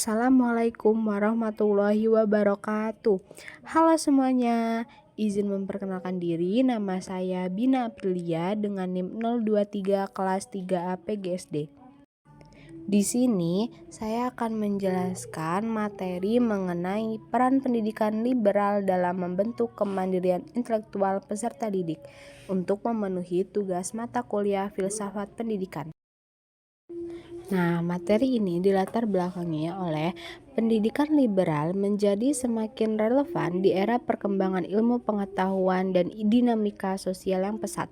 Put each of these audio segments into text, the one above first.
Assalamualaikum warahmatullahi wabarakatuh. Halo semuanya, izin memperkenalkan diri, nama saya Bina Aprilia dengan NIM 023 kelas 3A PGSD. Di sini saya akan menjelaskan materi mengenai peran pendidikan liberal dalam membentuk kemandirian intelektual peserta didik untuk memenuhi tugas mata kuliah filsafat pendidikan. Nah, materi ini dilatar belakangi oleh pendidikan liberal menjadi semakin relevan di era perkembangan ilmu pengetahuan dan dinamika sosial yang pesat.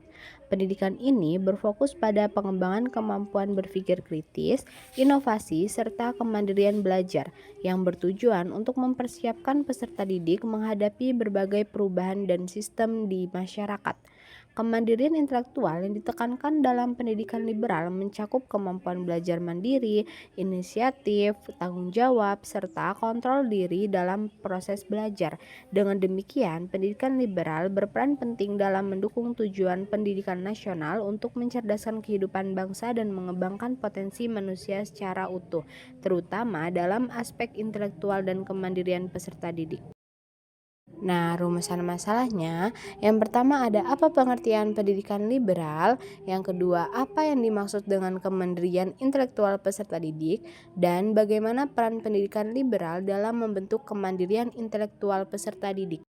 Pendidikan ini berfokus pada pengembangan kemampuan berpikir kritis, inovasi, serta kemandirian belajar yang bertujuan untuk mempersiapkan peserta didik menghadapi berbagai perubahan dan sistem di masyarakat. Kemandirian intelektual yang ditekankan dalam pendidikan liberal mencakup kemampuan belajar mandiri, inisiatif, tanggung jawab, serta kontrol diri dalam proses belajar. Dengan demikian, pendidikan liberal berperan penting dalam mendukung tujuan pendidikan nasional untuk mencerdaskan kehidupan bangsa dan mengembangkan potensi manusia secara utuh, terutama dalam aspek intelektual dan kemandirian peserta didik. Nah, rumusan masalahnya, yang pertama ada apa pengertian pendidikan liberal, yang kedua apa yang dimaksud dengan kemandirian intelektual peserta didik, dan bagaimana peran pendidikan liberal dalam membentuk kemandirian intelektual peserta didik.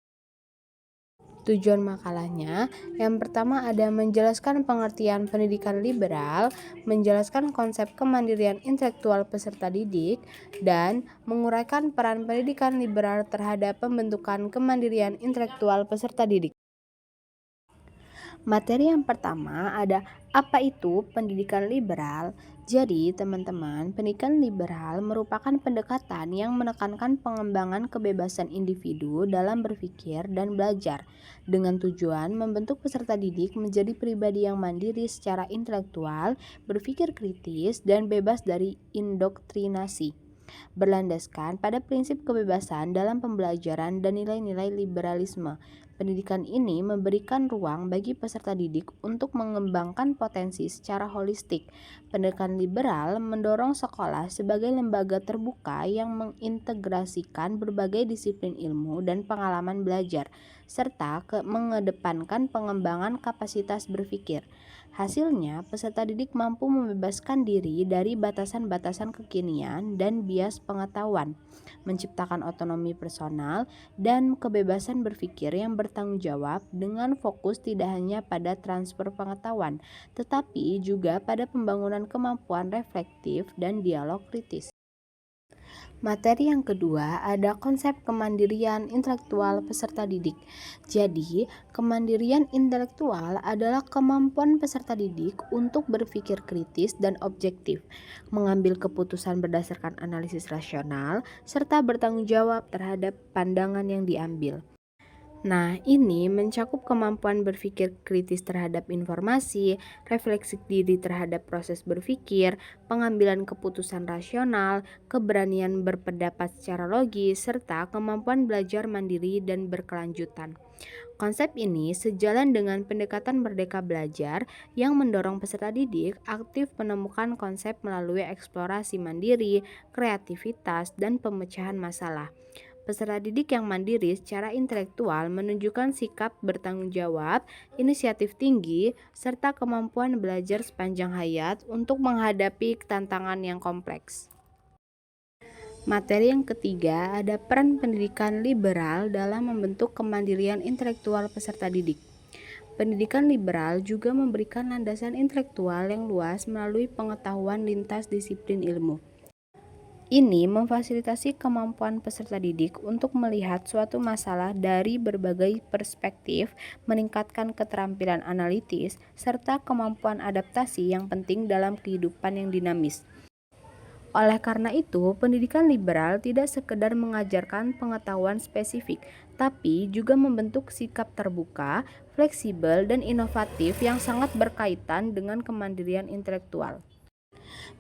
Tujuan makalahnya, yang pertama ada menjelaskan pengertian pendidikan liberal, menjelaskan konsep kemandirian intelektual peserta didik, dan menguraikan peran pendidikan liberal terhadap pembentukan kemandirian intelektual peserta didik. Materi yang pertama ada apa itu pendidikan liberal. Jadi teman-teman, pendidikan liberal merupakan pendekatan yang menekankan pengembangan kebebasan individu dalam berpikir dan belajar dengan tujuan membentuk peserta didik menjadi pribadi yang mandiri secara intelektual, berpikir kritis, dan bebas dari indoktrinasi. Berlandaskan pada prinsip kebebasan dalam pembelajaran dan nilai-nilai liberalisme. Pendidikan ini memberikan ruang bagi peserta didik untuk mengembangkan potensi secara holistik. Pendidikan liberal mendorong sekolah sebagai lembaga terbuka yang mengintegrasikan berbagai disiplin ilmu dan pengalaman belajar, serta mengedepankan pengembangan kapasitas berpikir. Hasilnya, peserta didik mampu membebaskan diri dari batasan-batasan kekinian dan bias pengetahuan, menciptakan otonomi personal dan kebebasan berpikir yang bertanggung jawab dengan fokus tidak hanya pada transfer pengetahuan, tetapi juga pada pembangunan kemampuan reflektif dan dialog kritis. Materi yang kedua ada konsep kemandirian intelektual peserta didik. Jadi, kemandirian intelektual adalah kemampuan peserta didik untuk berpikir kritis dan objektif, mengambil keputusan berdasarkan analisis rasional, serta bertanggung jawab terhadap pandangan yang diambil. Nah, ini mencakup kemampuan berpikir kritis terhadap informasi, refleksi diri terhadap proses berpikir, pengambilan keputusan rasional, keberanian berpendapat secara logis, serta kemampuan belajar mandiri dan berkelanjutan. Konsep ini sejalan dengan pendekatan merdeka belajar yang mendorong peserta didik aktif menemukan konsep melalui eksplorasi mandiri, kreativitas, dan pemecahan masalah. Peserta didik yang mandiri secara intelektual menunjukkan sikap bertanggung jawab, inisiatif tinggi, serta kemampuan belajar sepanjang hayat untuk menghadapi tantangan yang kompleks. Materi yang ketiga ada peran pendidikan liberal dalam membentuk kemandirian intelektual peserta didik. Pendidikan liberal juga memberikan landasan intelektual yang luas melalui pengetahuan lintas disiplin ilmu. Ini memfasilitasi kemampuan peserta didik untuk melihat suatu masalah dari berbagai perspektif, meningkatkan keterampilan analitis, serta kemampuan adaptasi yang penting dalam kehidupan yang dinamis. Oleh karena itu, pendidikan liberal tidak sekedar mengajarkan pengetahuan spesifik, tapi juga membentuk sikap terbuka, fleksibel, dan inovatif yang sangat berkaitan dengan kemandirian intelektual.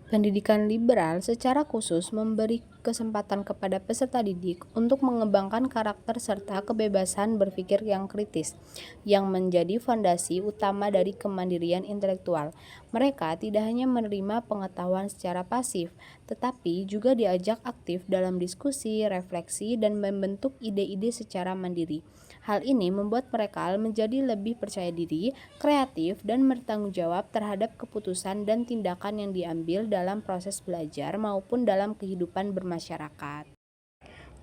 Pendidikan liberal secara khusus memberi kesempatan kepada peserta didik untuk mengembangkan karakter serta kebebasan berpikir yang kritis, yang menjadi fondasi utama dari kemandirian intelektual. Mereka tidak hanya menerima pengetahuan secara pasif, tetapi juga diajak aktif dalam diskusi, refleksi, dan membentuk ide-ide secara mandiri. Hal ini membuat mereka menjadi lebih percaya diri, kreatif, dan bertanggung jawab terhadap keputusan dan tindakan yang diambil dalam proses belajar maupun dalam kehidupan bermasyarakat.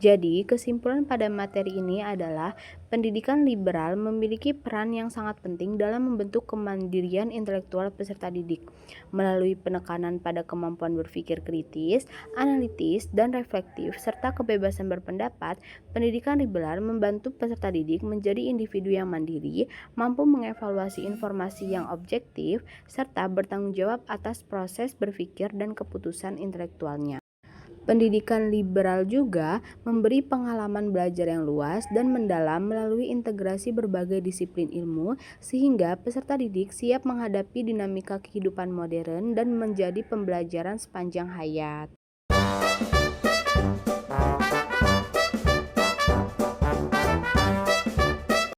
Jadi, kesimpulan pada materi ini adalah pendidikan liberal memiliki peran yang sangat penting dalam membentuk kemandirian intelektual peserta didik. Melalui penekanan pada kemampuan berpikir kritis, analitis, dan reflektif, serta kebebasan berpendapat, pendidikan liberal membantu peserta didik menjadi individu yang mandiri, mampu mengevaluasi informasi yang objektif, serta bertanggung jawab atas proses berpikir dan keputusan intelektualnya. Pendidikan liberal juga memberi pengalaman belajar yang luas dan mendalam melalui integrasi berbagai disiplin ilmu, sehingga peserta didik siap menghadapi dinamika kehidupan modern dan menjadi pembelajaran sepanjang hayat.